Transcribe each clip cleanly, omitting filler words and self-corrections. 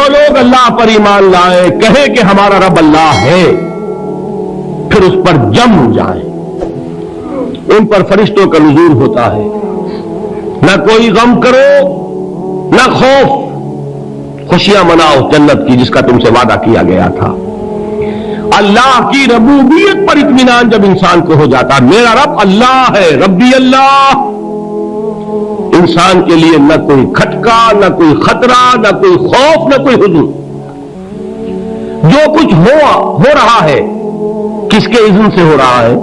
لوگ اللہ پر ایمان لائیں، کہیں کہ ہمارا رب اللہ ہے، پھر اس پر جم جائیں، ان پر فرشتوں کا نزول ہوتا ہے، نہ کوئی غم کرو نہ خوف، خوشیاں مناؤ جنت کی جس کا تم سے وعدہ کیا گیا تھا۔ اللہ کی ربوبیت پر اطمینان جب انسان کو ہو جاتا، میرا رب اللہ ہے، ربی اللہ، انسان کے لیے نہ کوئی کھٹکا، نہ کوئی خطرہ، نہ کوئی خوف، نہ کوئی حزن۔ جو کچھ ہو رہا ہے کس کے اذن سے ہو رہا ہے؟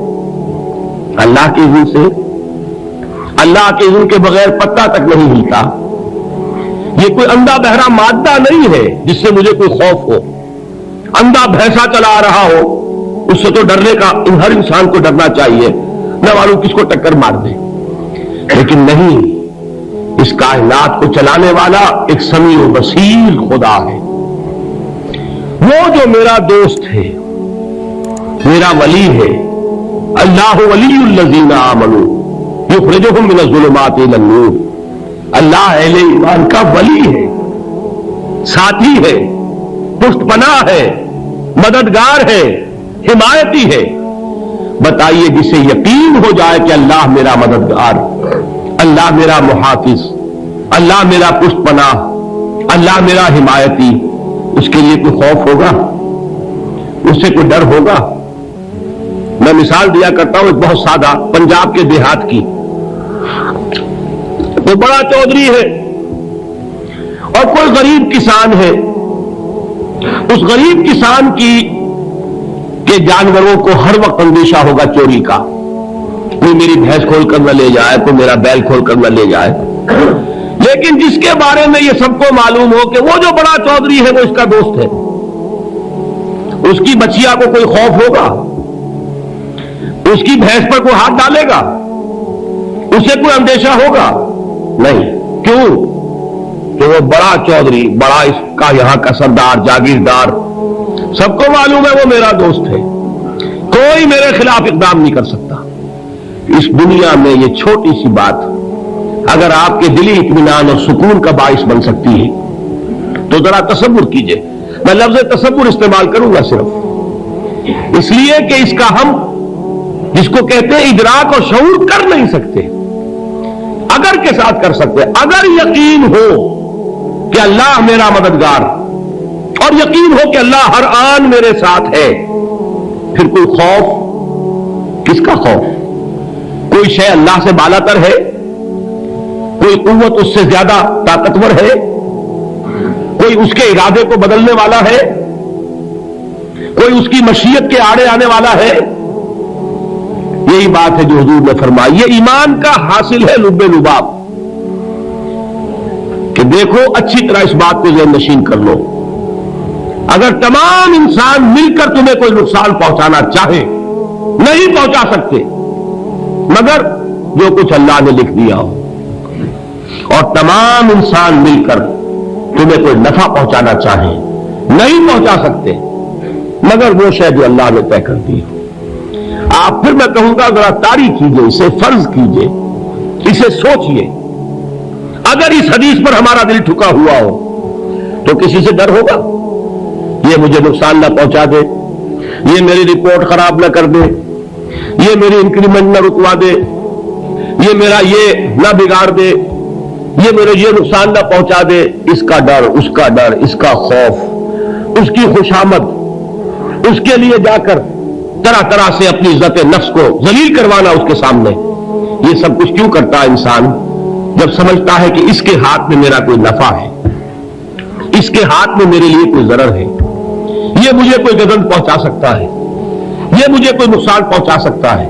اللہ کے اذن سے۔ اللہ کے اذن کے بغیر پتا تک نہیں ہلتا۔ یہ کوئی اندھا بہرا مادہ نہیں ہے جس سے مجھے کوئی خوف ہو۔ اندھا بھینسا چلا رہا ہو اس سے تو ڈرنے کا ہر انسان کو ڈرنا چاہیے، نہ معلوم کس کو ٹکر مار دے، لیکن نہیں، اس کائنات کو چلانے والا ایک سمیع و بصیر خدا ہے۔ وہ جو میرا دوست ہے، میرا ولی ہے، اللہ ولی الذین آمنوا یخرجہم من الظلمات الی النور، اللہ اہل ایمان کا ولی ہے، ساتھی ہے، پشت پناہ ہے، مددگار ہے، حمایتی ہے۔ بتائیے جسے یقین ہو جائے کہ اللہ میرا مددگار، اللہ میرا محافظ، اللہ میرا پشت پناہ، اللہ میرا حمایتی، اس کے لیے کوئی خوف ہوگا؟ اس سے کوئی ڈر ہوگا؟ میں مثال دیا کرتا ہوں ایک بہت سادہ، پنجاب کے دیہات کی۔ کوئی بڑا چودھری ہے اور کوئی غریب کسان ہے، اس غریب کسان کے جانوروں کو ہر وقت اندیشہ ہوگا چوری کا، کوئی میری بھینس کھول کر نہ لے جائے، کوئی میرا بیل کھول کر نہ لے جائے۔ لیکن جس کے بارے میں یہ سب کو معلوم ہو کہ وہ جو بڑا چودھری ہے وہ اس کا دوست ہے، اس کی بچیا کو کوئی خوف ہوگا؟ اس کی بھینس پر کوئی ہاتھ ڈالے گا؟ اسے کوئی اندیشہ ہوگا؟ نہیں۔ کیوں؟ کہ وہ بڑا چودھری، بڑا اس کا یہاں کا سردار، جاگیردار، سب کو معلوم ہے وہ میرا دوست ہے، کوئی میرے خلاف اقدام نہیں کر سکتا۔ اس دنیا میں یہ چھوٹی سی بات اگر آپ کے دلی اطمینان اور سکون کا باعث بن سکتی ہے تو ذرا تصور کیجئے۔ میں لفظ تصور استعمال کروں گا صرف اس لیے کہ اس کا ہم جس کو کہتے ہیں ادراک اور شعور کر نہیں سکتے، اگر کے ساتھ کر سکتے۔ اگر یقین ہو کہ اللہ میرا مددگار اور یقین ہو کہ اللہ ہر آن میرے ساتھ ہے، پھر کوئی خوف؟ کس کا خوف؟ کوئی شے اللہ سے بالاتر ہے؟ کوئی قوت اس سے زیادہ طاقتور ہے؟ کوئی اس کے ارادے کو بدلنے والا ہے؟ کوئی اس کی مشیت کے آڑے آنے والا ہے؟ یہی بات ہے جو حضور نے فرمائی۔ یہ ایمان کا حاصل ہے لب لباب، کہ دیکھو اچھی طرح اس بات کو ذہن نشین کر لو، اگر تمام انسان مل کر تمہیں کوئی نقصان پہنچانا چاہے نہیں پہنچا سکتے، مگر جو کچھ اللہ نے لکھ دیا ہو، اور تمام انسان مل کر تمہیں کوئی نفع پہنچانا چاہے نہیں پہنچا سکتے، مگر وہ شے جو اللہ نے طے کر دی ہو۔ آپ پھر میں کہوں گا ذرا طاری کیجئے، اسے فرض کیجئے، اسے سوچئے۔ اگر اس حدیث پر ہمارا دل ٹھکا ہوا ہو تو کسی سے ڈر ہوگا؟ یہ مجھے نقصان نہ پہنچا دے، یہ میری رپورٹ خراب نہ کر دے، یہ میری انکریمنٹ نہ رکوا دے، یہ میرا یہ نہ بگاڑ دے، یہ میرے یہ نقصان نہ پہنچا دے۔ اس کا ڈر، اس کا ڈر، اس کا خوف، اس کی خوشامد، اس کے لیے جا کر طرح طرح سے اپنی عزت نفس کو ذلیل کروانا اس کے سامنے، یہ سب کچھ کیوں کرتا ہے انسان؟ جب سمجھتا ہے کہ اس کے ہاتھ میں میرا کوئی نفع ہے، اس کے ہاتھ میں میرے لیے کوئی ضرر ہے، یہ مجھے کوئی گزن پہنچا سکتا ہے، یہ مجھے کوئی نقصان پہنچا سکتا ہے،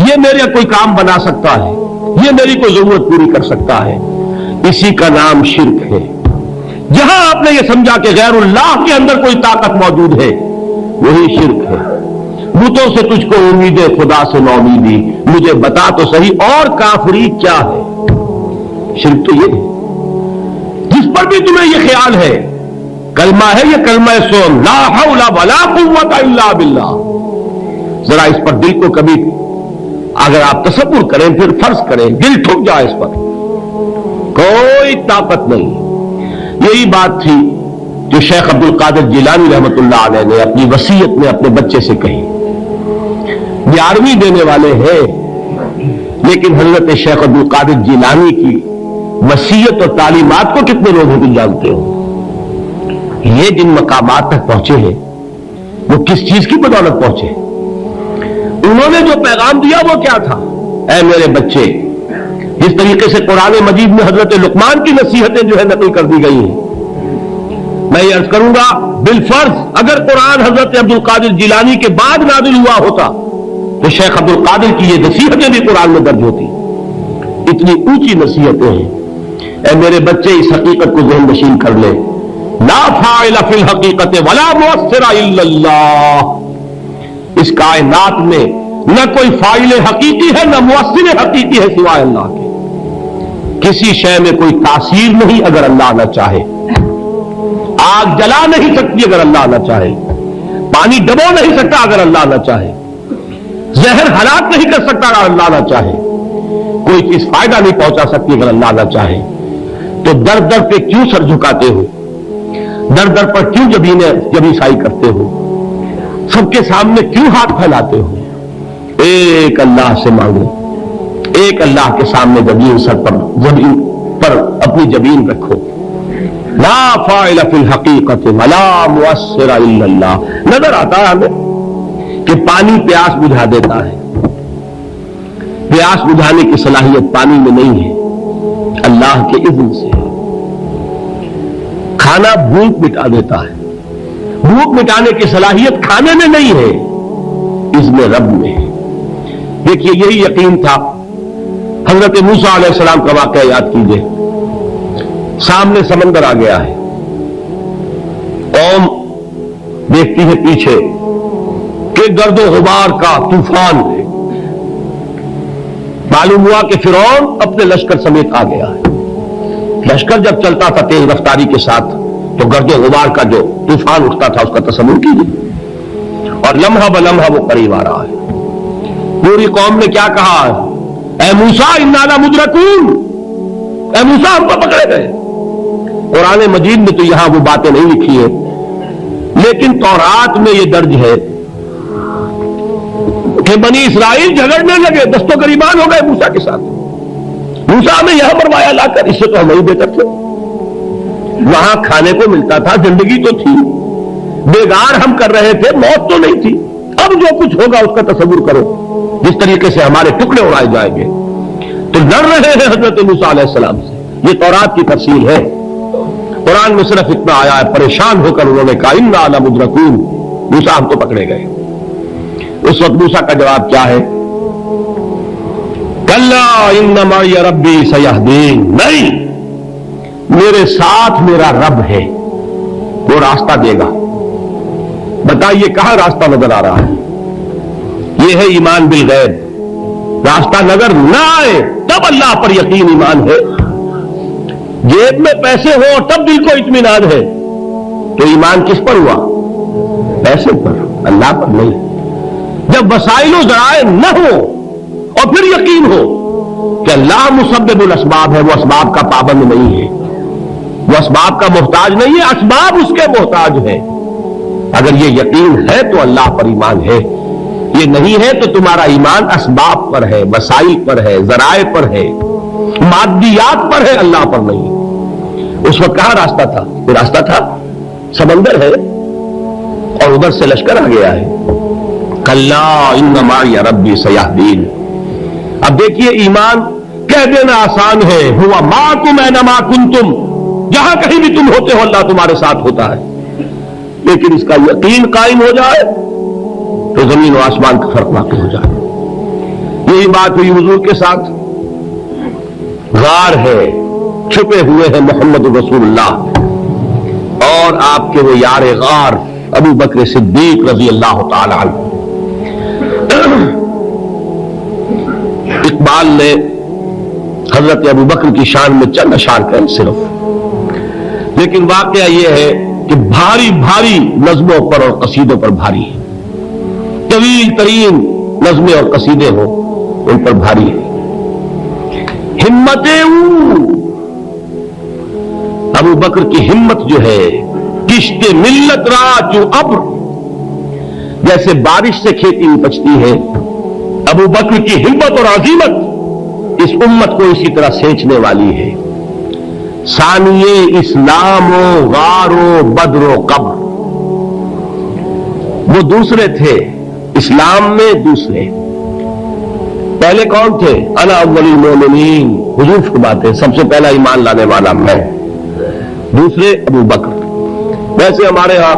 یہ میرے کوئی کام بنا سکتا ہے، یہ میری کوئی ضرورت پوری کر سکتا ہے، اسی کا نام شرک ہے۔ جہاں آپ نے یہ سمجھا کہ غیر اللہ کے اندر کوئی طاقت موجود ہے، وہی شرک ہے۔ بتوں سے تجھ کو امید ہے، خدا سے نو امیدی، مجھے بتا تو صحیح اور کافری کیا ہے؟ شرک تو یہ ہے۔ جس پر بھی تمہیں یہ خیال ہے، کلمہ ہے یہ کلمہ سوم، لا حول ولا قوت الا باللہ، ذرا اس پر دل کو کبھی اگر آپ تصور کریں، پھر فرض کریں، دل ٹھک جائے اس پر، کوئی طاقت نہیں۔ یہی بات تھی جو شیخ عبد القادر جیلانی رحمۃ اللہ علیہ نے اپنی وصیت میں اپنے بچے سے کہی. 11ویں دینے والے ہیں، لیکن حضرت شیخ عبد القادر جیلانی کی وصیت اور تعلیمات کو کتنے لوگ تم جانتے ہو؟ یہ جن مقامات تک پہنچے ہیں وہ کس چیز کی بدولت پہنچے؟ انہوں نے جو پیغام دیا وہ کیا تھا؟ اے میرے بچے، جس طریقے سے قرآن مجید میں حضرت لقمان کی نصیحتیں جو ہے نقل کر دی گئی ہیں، میں یہ عرض کروں گا بالفرض اگر قرآن حضرت عبد القادر جیلانی کے بعد نازل ہوا ہوتا تو شیخ عبد القادر کی یہ نصیحتیں بھی قرآن میں درج ہوتی. اتنی اونچی نصیحتیں ہیں. اے میرے بچے، اس حقیقت کو ذہن نشین کر لے، لا فاعل فی الحقیقت ولا مؤثر الا اللہ. اس کائنات میں نہ کوئی فاعل حقیقی ہے نہ مؤثر حقیقی ہے سوائے اللہ کے. کسی شے میں کوئی تاثیر نہیں اگر اللہ نہ چاہے. آگ جلا نہیں سکتی اگر اللہ نہ چاہے. پانی ڈبو نہیں سکتا اگر اللہ نہ چاہے. زہر ہلاک نہیں کر سکتا اگر اللہ نہ چاہے. کوئی چیز فائدہ نہیں پہنچا سکتی اگر اللہ نہ چاہے. تو در در پہ کیوں سر جھکاتے ہو؟ در در پر کیوں جبیں سائی کرتے ہو؟ سب کے سامنے کیوں ہاتھ پھیلاتے ہو؟ ایک اللہ سے مانگو. ایک اللہ کے سامنے زمین پر اپنی جبین رکھو. لا فاعل فی الحقیقت ولا مؤثر الا اللہ. نظر آتا ہے ہمیں کہ پانی پیاس بجھا دیتا ہے. پیاس بجھانے کی صلاحیت پانی میں نہیں ہے، اللہ کے اذن سے. کھانا بھوک مٹا دیتا ہے. بھوک مٹانے کی صلاحیت کھانے میں نہیں ہے، اذن رب میں ہے. دیکھیے یہی یقین تھا. حضرت موسیٰ علیہ السلام کا واقعہ یاد کیجئے. سامنے سمندر آ گیا ہے، قوم دیکھتی ہے پیچھے کہ گرد و غبار کا طوفان ہے. معلوم ہوا کہ فرعون اپنے لشکر سمیت آ گیا ہے. لشکر جب چلتا تھا تیز رفتاری کے ساتھ تو گرد و غبار کا جو طوفان اٹھتا تھا اس کا تصور کیجیے. اور لمحہ بلمحہ وہ قریب آ رہا ہے. پوری قوم نے کیا کہا؟ اے موسیٰ انا لمدرکون، اے موسیٰ ہم کو پکڑے گئے. قرآن مجید میں تو یہاں وہ باتیں نہیں لکھی ہیں، لیکن تورات میں یہ درج ہے کہ بنی اسرائیل جھگڑنے لگے، دست و گریبان ہو گئے موسیٰ کے ساتھ. موسیٰ ہمیں یہاں مروایا لا کر، اس سے تو ہم وہی بہتر تھے. وہاں کھانے کو ملتا تھا، زندگی تو تھی، بیگار ہم کر رہے تھے، موت تو نہیں تھی. اب جو کچھ ہوگا اس کا تصور کرو، جس طریقے سے ہمارے ٹکڑے اڑائے جائیں گے. تو لڑ رہے ہیں حضرت موسیٰ علیہ السلام سے. یہ تورات کی تفصیل ہے. قرآن میں صرف اتنا آیا ہے، پریشان ہو کر انہوں نے کہا انا لمدرکون، موسیٰ ہم تو پکڑے گئے. اس وقت موسیٰ کا جواب کیا ہے؟ کلا ان معی ربی سیہدین. نہیں، میرے ساتھ میرا رب ہے، وہ راستہ دے گا. بتائیے کہاں راستہ نظر آ رہا ہے؟ یہ ہے ایمان بالغیب. راستہ نظر نہ آئے تب اللہ پر یقین ایمان ہے. جیب میں پیسے ہو تب دل کو اطمینان ہے. تو ایمان کس پر ہوا؟ پیسے پر، اللہ پر نہیں. جب وسائل و ذرائع نہ ہو اور پھر یقین ہو کہ اللہ مسبب الاسباب ہے، وہ اسباب کا پابند نہیں ہے، وہ اسباب کا محتاج نہیں ہے، اسباب اس کے محتاج ہے. اگر یہ یقین ہے تو اللہ پر ایمان ہے. یہ نہیں ہے تو تمہارا ایمان اسباب پر ہے، وسائل پر ہے، ذرائع پر ہے، مادیات پر ہے، اللہ پر نہیں. اس وقت کہاں راستہ تھا؟ یہ راستہ تھا سمندر ہے اور ادھر سے لشکر آ گیا ہے. کلا ان معی ربی سیہدین. اب دیکھیے ایمان کہہ دینا آسان ہے، ہوا معکم اینما کنتم، جہاں کہیں بھی تم ہوتے ہو اللہ تمہارے ساتھ ہوتا ہے. لیکن اس کا یقین قائم ہو جائے تو زمین و آسمان کا فرق واقع ہو جائے. یہی بات ہوئی حضور کے ساتھ. غار ہے، چھپے ہوئے ہیں محمد رسول اللہ اور آپ کے وہ یار غار ابو بکر صدیق رضی اللہ تعالی عنہ. اقبال نے حضرت ابو بکر کی شان میں چند اشعار کہیں صرف، لیکن واقعہ یہ ہے کہ بھاری بھاری نظموں پر اور قصیدوں پر بھاری ہے. طویل ترین نظمیں اور قصیدے ہوں ان پر بھاری ہے. ہمت ابو بکر کی ہمت جو ہے کشت ملت را چو ابر، جیسے بارش سے کھیتی اپجتی ہے، ابو بکر کی ہمت اور عزیمت اس امت کو اسی طرح سینچنے والی ہے۔ ثانیے اسلام و غار و بدر و قبر، وہ دوسرے تھے اسلام میں، دوسرے پہلے کون تھے؟ انا اول المومنین، حضور فرماتے ہیں سب سے پہلا ایمان لانے والا میں، دوسرے ابو بکر۔ ویسے ہمارے ہاں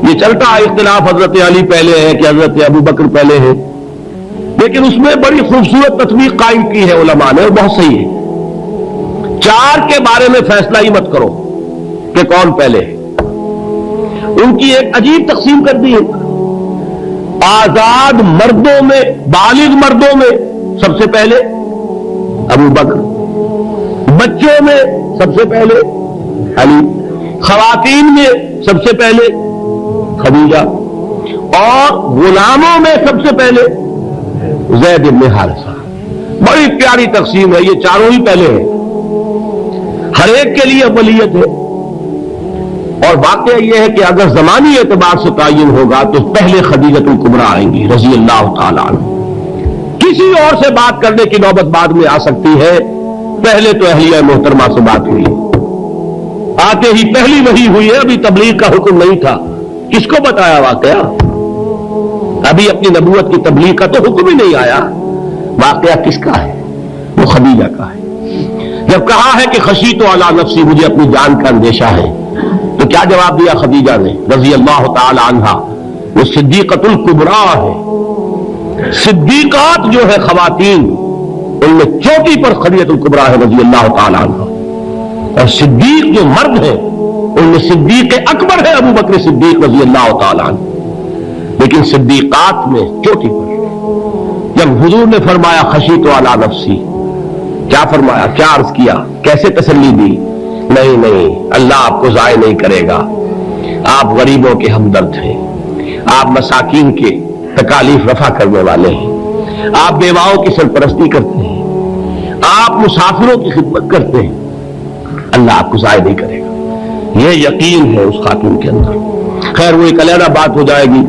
یہ چلتا ہے اختلاف، حضرت علی پہلے ہے کہ حضرت ابو بکر پہلے ہے، لیکن اس میں بڑی خوبصورت تطبیق قائم کی ہے علماء نے، اور بہت صحیح ہے۔ چار کے بارے میں فیصلہ ہی مت کرو کہ کون پہلے ہے، ان کی ایک عجیب تقسیم کر دی ہے۔ آزاد مردوں میں، بالغ مردوں میں سب سے پہلے ابو بکر، بچوں میں سب سے پہلے علی، خواتین میں سب سے پہلے خدیجہ، اور غلاموں میں سب سے پہلے زید بن حارثہ۔ بڑی پیاری تقسیم ہے، یہ چاروں ہی پہلے ہیں، ہر ایک کے لیے اولیت ہے۔ اور واقعہ یہ ہے کہ اگر زمانی اعتبار سے تعین ہوگا تو پہلے خدیجۃ الکبریٰ آئیں گی رضی اللہ تعالی عنہ، کسی اور سے بات کرنے کی نوبت بعد میں آ سکتی ہے، پہلے تو اہلیہ محترمہ سے بات ہوئی، آتے ہی پہلی وحی ہوئی ہے، ابھی تبلیغ کا حکم نہیں تھا، کس کو بتایا واقعہ؟ ابھی اپنی نبوت کی تبلیغ کا تو حکم ہی نہیں آیا، واقعہ کس کا ہے؟ وہ خدیجہ کا ہے۔ جب کہا ہے کہ خشیت علی نفسی، مجھے اپنی جان کا اندیشہ ہے، تو کیا جواب دیا خدیجہ نے رضی اللہ تعالی عنہا؟ وہ صدیقۃ الکبریٰ ہے، صدیقات جو ہے خواتین ان میں چوٹی پر خدیجۃ الکبریٰ ہے رضی اللہ تعالی عنہا، اور صدیق جو مرد ہیں ان میں صدیق اکبر ہے ابو بکر صدیق رضی اللہ تعالی عنہ، لیکن صدیقات میں چوٹی پر۔ جب حضور نے فرمایا خشیت علی نفسی، کیا فرمایا؟ کیا عرض کیا؟ کیسے تسلی دی؟ نہیں، اللہ آپ کو ضائع نہیں کرے گا، آپ غریبوں کے ہمدرد ہیں، آپ مساکین کے تکالیف رفع کرنے والے ہیں، آپ بیواؤں کی سرپرستی کرتے ہیں، آپ مسافروں کی خدمت کرتے ہیں، اللہ آپ کو ضائع نہیں کرے گا۔ یہ یقین ہے اس خاتون کے اندر۔ خیر وہ ایک علیحدہ بات ہو جائے گی۔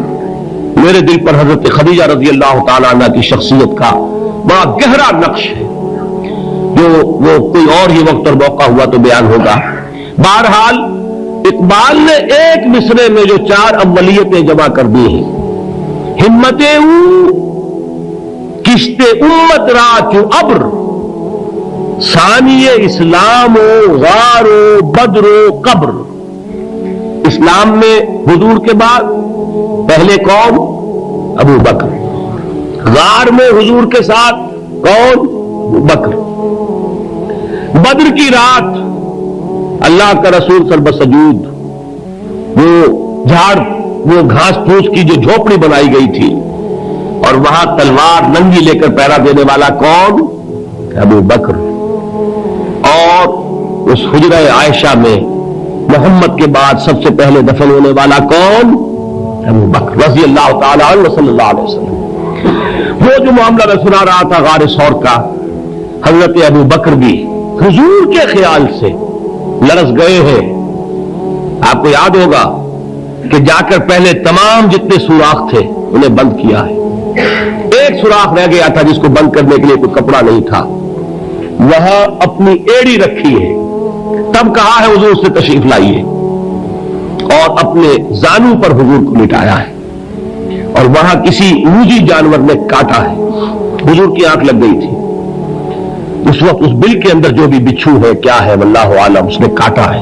میرے دل پر حضرت خدیجہ رضی اللہ تعالیٰ عنہ کی شخصیت کا بڑا گہرا نقش ہے، جو وہ کوئی اور ہی وقت اور موقع ہوا تو بیان ہوگا۔ بہرحال اقبال نے ایک مصرے میں جو چار اولیتیں جمع کر دی ہیں، ہمت او کشت امت را چو ابر، ثانی اسلام و غار و بدر و قبر۔ اسلام میں حضور کے بعد پہلے کون؟ ابو بکر۔ غار میں حضور کے ساتھ کون؟ ابو بکر۔ بدر کی رات اللہ کا رسول سر بسجود، وہ گھاس پھوس کی جو جھوپڑی بنائی گئی تھی، اور وہاں تلوار ننگی لے کر پہرا دینے والا کون؟ ابو بکر۔ اور اس حجرہ عائشہ میں محمد کے بعد سب سے پہلے دفن ہونے والا کون؟ ابو بکر رضی اللہ تعالی عنہ صلی اللہ علیہ وسلم۔ وہ جو معاملہ میں سنا رہا تھا غار ثور کا، حضرت ابو بکر بھی حضور کے خیال سے لرز گئے ہیں۔ آپ کو یاد ہوگا کہ جا کر پہلے تمام جتنے سوراخ تھے انہیں بند کیا ہے، ایک سوراخ رہ گیا تھا جس کو بند کرنے کے لیے کوئی کپڑا نہیں تھا، وہاں اپنی ایڑی رکھی ہے، تب کہا ہے حضور سے تشریف لائیے، اور اپنے زانو پر حضور کو لٹایا ہے، اور وہاں کسی موجی جانور نے کاٹا ہے، حضور کی آنکھ لگ گئی تھی، اس وقت اس بل کے اندر جو بھی بچھو ہے کیا ہے واللہ عالم، اس نے کاٹا ہے،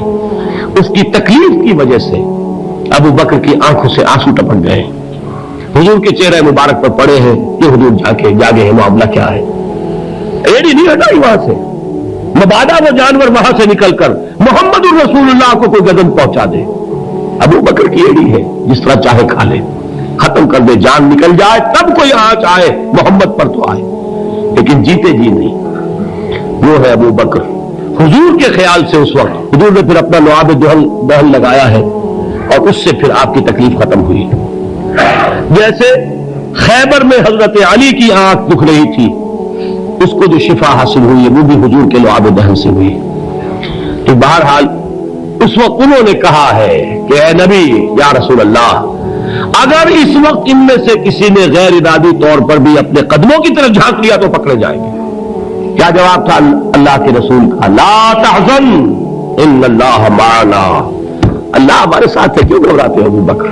اس کی تکلیف کی وجہ سے ابو بکر کی آنکھوں سے آنسو ٹپک گئے، حضور کے چہرے مبارک پر پڑے ہیں کہ حضور جاگے ہیں، معاملہ کیا ہے؟ ایڑی نہیں ہٹائی وہاں سے، مبادا وہ جانور وہاں سے نکل کر محمد الرسول اللہ کو کوئی گدن پہنچا دے، ابو بکر کی ایڑی ہے، جس طرح چاہے کھا لے، ختم کر دے، جان نکل جائے تب کوئی آنچ آئے محمد پر تو آئے، لیکن جیتے جی نہیں۔ وہ ہے ابو بکر۔ حضور کے خیال سے اس وقت حضور نے پھر اپنا لعاب دہن لگایا ہے، اور اس سے پھر آپ کی تکلیف ختم ہوئی۔ جیسے خیبر میں حضرت علی کی آنکھ دکھ رہی تھی، اس کو جو شفا حاصل ہوئی ہے وہ بھی حضور کے لعاب دہن سے ہوئی۔ تو بہرحال اس وقت انہوں نے کہا ہے کہ اے نبی یا رسول اللہ، اگر اس وقت ان میں سے کسی نے غیر ارادی طور پر بھی اپنے قدموں کی طرف جھانک لیا تو پکڑے جائیں گے۔ کیا جواب تھا اللہ کے رسول کا؟ لا تحزن ان اللہ معنا، اللہ ہمارے ساتھ ہے، کیوں گھبراتے ہو ابو بکر؟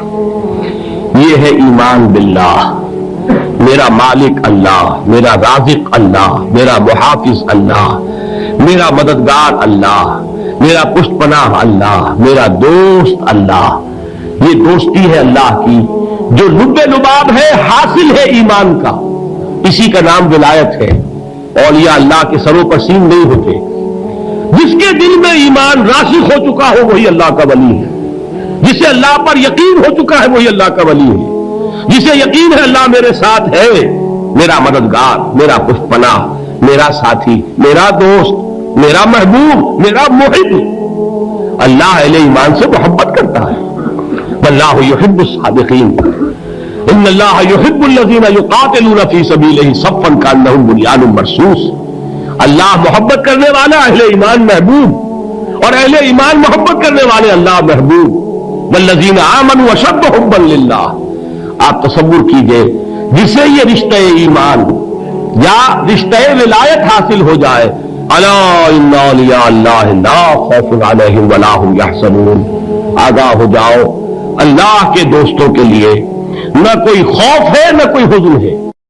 یہ ہے ایمان باللہ، میرا مالک اللہ، میرا رازق اللہ، میرا محافظ اللہ، میرا مددگار اللہ، میرا پشت پناہ اللہ، میرا دوست اللہ۔ یہ دوستی ہے اللہ کی جو لب لباب ہے، حاصل ہے ایمان کا، اسی کا نام ولایت ہے۔ اولیاء اللہ کے سروں پر سین نہیں ہوتے، جس کے دل میں ایمان راسخ ہو چکا ہو وہی اللہ کا ولی ہے، جسے اللہ پر یقین ہو چکا ہے وہی اللہ کا ولی ہے، جسے یقین ہے اللہ میرے ساتھ ہے، میرا مددگار، میرا پشت پناہ، میرا ساتھی، میرا دوست، میرا محبوب، میرا محب۔ اللہ اہل ایمان سے محبت کرتا ہے۔ واللہ یحب الصادقین، ان اللہ یحب الذین یقاتلون فی سبیلہ صفا کانہم بنیان مرصوص۔ اللہ محبت کرنے والا، اہل ایمان محبوب، اور اہل ایمان محبت کرنے والے اللہ محبوب۔ والذین آمنوا اشد حبا للہ۔ آپ تصور کیجئے جسے یہ رشتہ ایمان یا رشتہ ولایت حاصل ہو جائے، الا ان اولیاء اللہ لا خوف علیہم ولا هم یحزنون، آگاہ ہو جاؤ اللہ کے دوستوں کے لیے نہ کوئی خوف ہے نہ کوئی حزن ہے۔